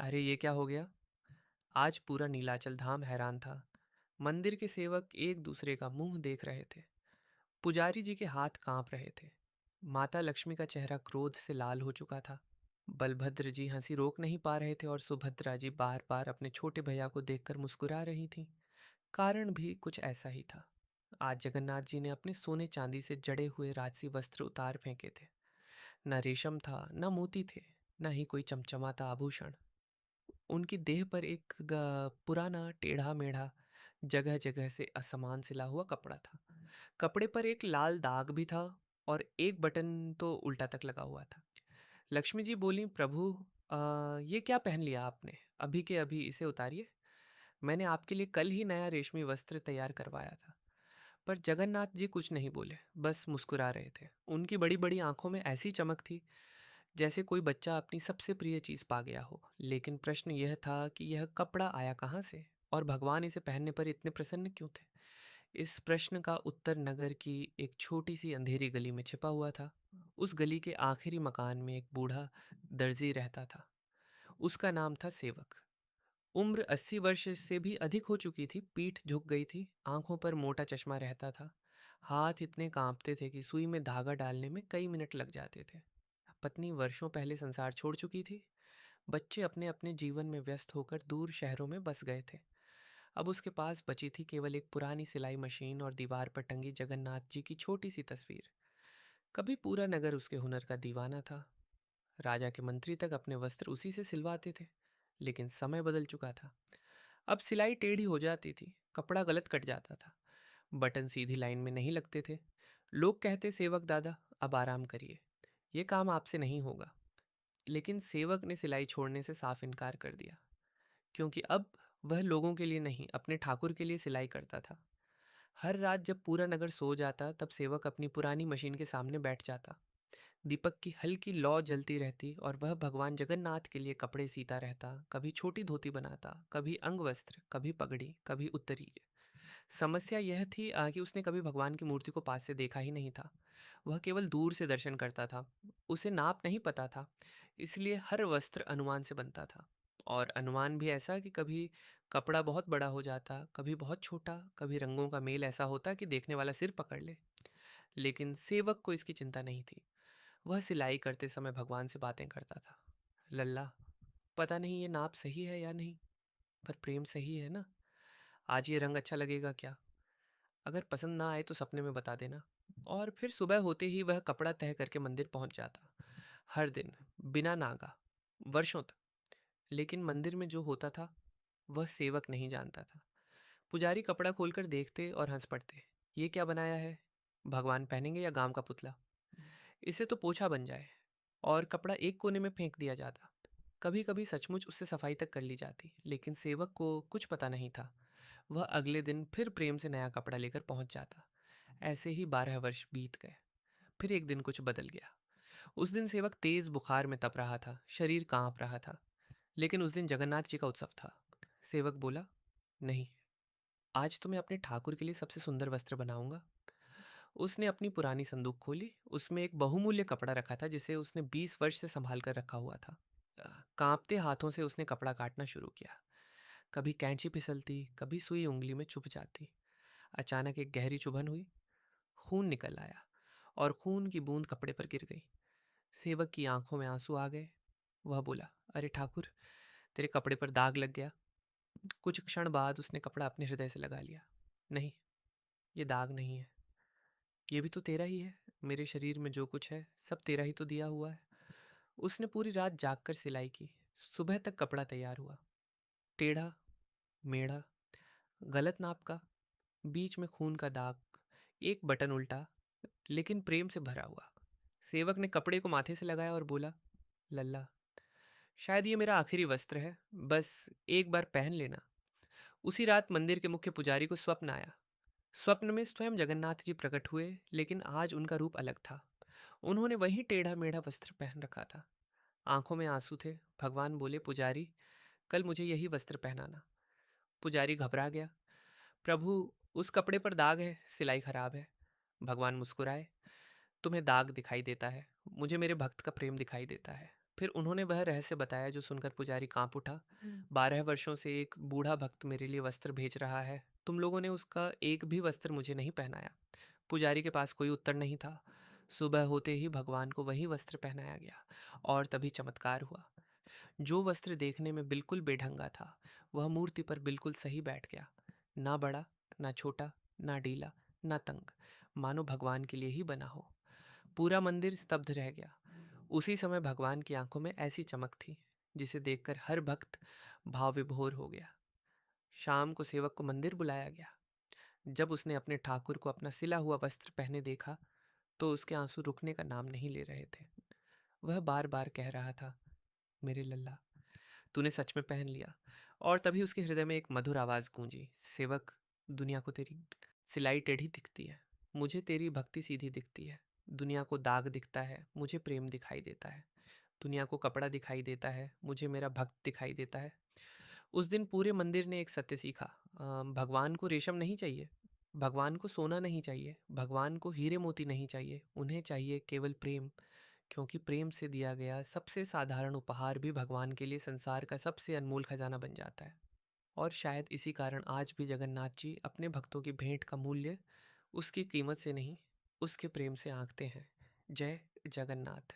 अरे ये क्या हो गया? आज पूरा नीलाचल धाम हैरान था। मंदिर के सेवक एक दूसरे का मुंह देख रहे थे। पुजारी जी के हाथ कांप रहे थे। माता लक्ष्मी का चेहरा क्रोध से लाल हो चुका था। बलभद्र जी हंसी रोक नहीं पा रहे थे और सुभद्रा जी बार बार अपने छोटे भैया को देखकर मुस्कुरा रही थीं। कारण भी कुछ ऐसा ही था। आज जगन्नाथ जी ने अपने सोने चांदी से जड़े हुए राजसी वस्त्र उतार फेंके थे। न रेशम था, न मोती थे, न ही कोई चमचमाता आभूषण। उनकी देह पर एक पुराना टेढ़ा मेढ़ा जगह जगह से असमान सिला हुआ कपड़ा था। कपड़े पर एक लाल दाग भी था और एक बटन तो उल्टा तक लगा हुआ था। लक्ष्मी जी बोली, प्रभु, ये क्या पहन लिया आपने? अभी के अभी इसे उतारिए। मैंने आपके लिए कल ही नया रेशमी वस्त्र तैयार करवाया था। पर जगन्नाथ जी कुछ नहीं बोले, बस मुस्कुरा रहे थे। उनकी बड़ी बड़ी आंखों में ऐसी चमक थी जैसे कोई बच्चा अपनी सबसे प्रिय चीज पा गया हो। लेकिन प्रश्न यह था कि यह कपड़ा आया कहाँ से और भगवान इसे पहनने पर इतने प्रसन्न क्यों थे? इस प्रश्न का उत्तर नगर की एक छोटी सी अंधेरी गली में छिपा हुआ था। उस गली के आखिरी मकान में एक बूढ़ा दर्जी रहता था। उसका नाम था सेवक। उम्र 80 वर्ष से भी अधिक हो चुकी थी। पीठ झुक गई थी, आंखों पर मोटा चश्मा रहता था। हाथ इतने कांपते थे कि सुई में धागा डालने में कई मिनट लग जाते थे। पत्नी वर्षों पहले संसार छोड़ चुकी थी। बच्चे अपने अपने जीवन में व्यस्त होकर दूर शहरों में बस गए थे। अब उसके पास बची थी केवल एक पुरानी सिलाई मशीन और दीवार पर टंगी जगन्नाथ जी की छोटी सी तस्वीर। कभी पूरा नगर उसके हुनर का दीवाना था। राजा के मंत्री तक अपने वस्त्र उसी से सिलवाते थे। लेकिन समय बदल चुका था। अब सिलाई टेढ़ी हो जाती थी, कपड़ा गलत कट जाता था, बटन सीधी लाइन में नहीं लगते थे। लोग कहते, सेवक दादा, अब आराम करिए, ये काम आपसे नहीं होगा। लेकिन सेवक ने सिलाई छोड़ने से साफ इनकार कर दिया, क्योंकि अब वह लोगों के लिए नहीं, अपने ठाकुर के लिए सिलाई करता था। हर रात जब पूरा नगर सो जाता, तब सेवक अपनी पुरानी मशीन के सामने बैठ जाता। दीपक की हल्की लौ जलती रहती और वह भगवान जगन्नाथ के लिए कपड़े सीता रहता। कभी छोटी धोती बनाता, कभी अंगवस्त्र, कभी पगड़ी, कभी उत्तरीय। समस्या यह थी कि उसने कभी भगवान की मूर्ति को पास से देखा ही नहीं था। वह केवल दूर से दर्शन करता था। उसे नाप नहीं पता था, इसलिए हर वस्त्र अनुमान से बनता था। और अनुमान भी ऐसा कि कभी कपड़ा बहुत बड़ा हो जाता, कभी बहुत छोटा, कभी रंगों का मेल ऐसा होता कि देखने वाला सिर पकड़ ले। लेकिन सेवक को इसकी चिंता नहीं थी। वह सिलाई करते समय भगवान से बातें करता था। लल्ला, पता नहीं ये नाप सही है या नहीं, पर प्रेम सही है ना? आज ये रंग अच्छा लगेगा क्या? अगर पसंद ना आए तो सपने में बता देना। और फिर सुबह होते ही वह कपड़ा तय करके मंदिर पहुंच जाता। हर दिन, बिना नागा, वर्षों तक। लेकिन मंदिर में जो होता था वह सेवक नहीं जानता था। पुजारी कपड़ा खोलकर देखते और हंस पड़ते। ये क्या बनाया है? भगवान पहनेंगे या गांव का पुतला? इसे तो पोछा बन जाए। और कपड़ा एक कोने में फेंक दिया जाता। कभी कभी सचमुच उससे सफाई तक कर ली जाती, लेकिन सेवक को कुछ पता नहीं था। वह अगले दिन फिर प्रेम से नया कपड़ा लेकर पहुंच जाता। ऐसे ही 12 वर्ष बीत गए। फिर एक दिन कुछ बदल गया। उस दिन सेवक तेज बुखार में तप रहा था, शरीर कांप रहा था। लेकिन उस दिन जगन्नाथ जी का उत्सव था। सेवक बोला, नहीं, आज तो मैं अपने ठाकुर के लिए सबसे सुंदर वस्त्र बनाऊंगा। उसने अपनी पुरानी संदूक खोली। उसमें एक बहुमूल्य कपड़ा रखा था जिसे उसने 20 वर्ष से संभाल कर रखा हुआ था। कांपते हाथों से उसने कपड़ा काटना शुरू किया। कभी कैंची फिसलती, कभी सुई उंगली में चुभ जाती। अचानक एक गहरी चुभन हुई। खून निकल आया और खून की बूंद कपड़े पर गिर गई। सेवक की आंखों में आंसू आ गए। वह बोला, अरे ठाकुर, तेरे कपड़े पर दाग लग गया। कुछ क्षण बाद उसने कपड़ा अपने हृदय से लगा लिया। नहीं, ये दाग नहीं है, ये भी तो तेरा ही है। मेरे शरीर में जो कुछ है सब तेरा ही तो दिया हुआ है। उसने पूरी रात जागकर सिलाई की। सुबह तक कपड़ा तैयार हुआ। टेढ़ा मेढ़ा, गलत नाप का, बीच में खून का दाग, एक बटन उल्टा, लेकिन प्रेम से भरा हुआ। सेवक ने कपड़े को माथे से लगाया और बोला, लल्ला, शायद ये मेरा आखिरी वस्त्र है, बस एक बार पहन लेना। उसी रात मंदिर के मुख्य पुजारी को स्वप्न आया। स्वप्न में स्वयं जगन्नाथ जी प्रकट हुए, लेकिन आज उनका रूप अलग था। उन्होंने वही टेढ़ा मेढ़ा वस्त्र पहन रखा था। आंखों में आंसू थे। भगवान बोले, पुजारी, कल मुझे यही वस्त्र पहनाना। पुजारी घबरा गया। प्रभु, उस कपड़े पर दाग है, सिलाई खराब है। भगवान मुस्कुराए, तुम्हें दाग दिखाई देता है, मुझे मेरे भक्त का प्रेम दिखाई देता है। फिर उन्होंने वह रहस्य बताया जो सुनकर पुजारी कांप उठा। 12 वर्षों से एक बूढ़ा भक्त मेरे लिए वस्त्र भेज रहा है। तुम लोगों ने उसका एक भी वस्त्र मुझे नहीं पहनाया। पुजारी के पास कोई उत्तर नहीं था। सुबह होते ही भगवान को वही वस्त्र पहनाया गया और तभी चमत्कार हुआ। जो वस्त्र देखने में बिल्कुल बेढंगा था वह मूर्ति पर बिल्कुल सही बैठ गया। ना बड़ा, ना छोटा, ना ढीला, ना तंग, मानो भगवान के लिए ही बना हो। पूरा मंदिर स्तब्ध रह गया। उसी समय भगवान की आंखों में ऐसी चमक थी जिसे देखकर हर भक्त भाव विभोर हो गया। शाम को सेवक को मंदिर बुलाया गया। जब उसने अपने ठाकुर को अपना सिला हुआ वस्त्र पहने देखा तो उसके आंसू रुकने का नाम नहीं ले रहे थे। वह बार बार कह रहा था, मेरे लल्ला, तूने सच में पहन लिया। और तभी उसके हृदय में एक मधुर आवाज गूंजी, सेवक, दुनिया को तेरी सिलाई टेढ़ी दिखती है, मुझे तेरी भक्ति सीधी दिखती है। दुनिया को दाग दिखता है, मुझे प्रेम दिखाई देता है। दुनिया को कपड़ा दिखाई देता है, मुझे मेरा भक्त दिखाई देता है। उस दिन पूरे मंदिर ने एक सत्य सीखा। भगवान को रेशम नहीं चाहिए, भगवान को सोना नहीं चाहिए, भगवान को हीरे मोती नहीं चाहिए, उन्हें चाहिए केवल प्रेम। क्योंकि प्रेम से दिया गया सबसे साधारण उपहार भी भगवान के लिए संसार का सबसे अनमोल खजाना बन जाता है। और शायद इसी कारण आज भी जगन्नाथ जी अपने भक्तों की भेंट का मूल्य उसकी कीमत से नहीं, उसके प्रेम से आंकते हैं। जय जगन्नाथ।